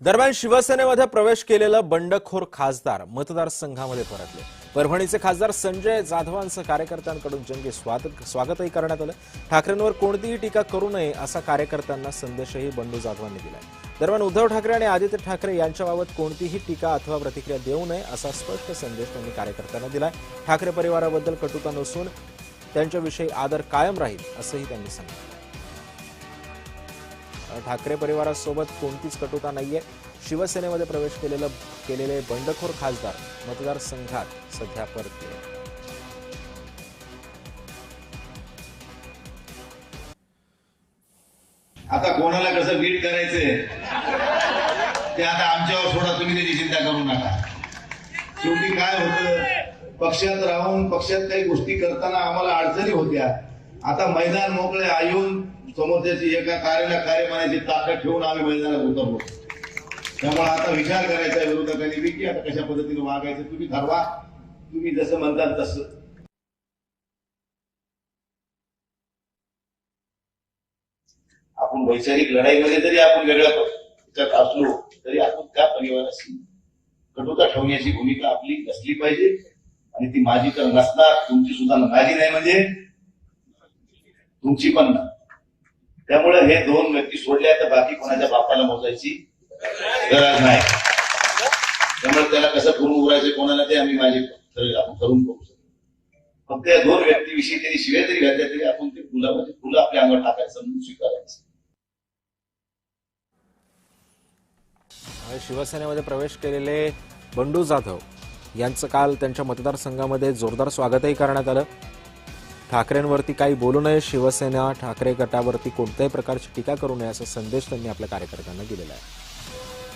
दरम्यान शिवसेनेमध्ये प्रवेश केलेलं बंडखोर खासदार मतदारसंघामध्ये परतले। परभणीचे खासदार संजय जाधवांचं कार्यकर्त्यांकडून जंगी स्वागतही करण्यात आलं। ठाकरेंवर कोणतीही टीका करू नये असा कार्यकर्त्यांना संदेशही बंडू जाधवांनी दिलाय। दरम्यान उद्धव ठाकरे आणि आदित्य ठाकरे यांच्याबाबत कोणतीही टीका अथवा प्रतिक्रिया देऊ नये असा स्पष्ट संदेश त्यांनी कार्यकर्त्यांना दिलाय। ठाकरे परिवाराबद्दल कटुता नसून त्यांच्याविषयी आदर कायम राहील असंही त्यांनी सांगितलं। ठाकरे परिवारासोबत कोणतीच कटुता नाहीये। शिवसेनेमध्ये प्रवेश केलेले बंडखोर खासदार मतदारसंघात सध्या परतले। आता कोणाला कसं बीट करायचंय ते आता आमच्यावर सोडा, तुम्ही त्याची चिंता करू नका। शेवटी काय होतं, पक्षात राहून पक्षात काही गोष्टी करताना आम्हाला अडचणी होत्या। आता मैदान मोकळे येऊन समोरच्याची एका कार्याला कार्य मानायची ताकद ठेवून आम्ही मैदानात उतरलो। त्यामुळे आता विचार करायचा विरोधकांनी की आता कशा पद्धतीने वागायचं, तुम्ही ठरवा, तुम्ही जसं म्हणताल तसं। आपण वैचारिक लढाईमध्ये जरी आपण वेगळ्या पक्षात असलो तरी आपण त्या परिवाराशी कटुता ठेवण्याची भूमिका आपली असली पाहिजे। आणि ती माझी तर नसणार, तुमची सुद्धा माझी नाही म्हणजे तुमची पण नाही। त्यामुळे हे दोन व्यक्ती सोडल्या तर बाकी कोणाच्या बापाला मोजायची गरज नाही। त्यामुळे त्याला कसं करून उरायचं कोणाला ते आम्ही आपण करून बघू शकतो। फक्त या दोन व्यक्तीविषयी त्यांनी शिव्या जरी घातल्या तरी आपण ते फुलं आपल्या अंगावर टाकायचं, समजून स्वीकारायचं। शिवसेनेमध्ये प्रवेश केलेले बंडू जाधव यांचं काल त्यांच्या मतदारसंघामध्ये जोरदार स्वागतही करण्यात आलं। ठाकरेंवरती काही बोलू नये, शिवसेना ठाकरे गटावरती कोणत्याही प्रकारची टीका करू नये असा संदेश त्यांनी आपल्या कार्यकर्त्यांना दिलेला आहे।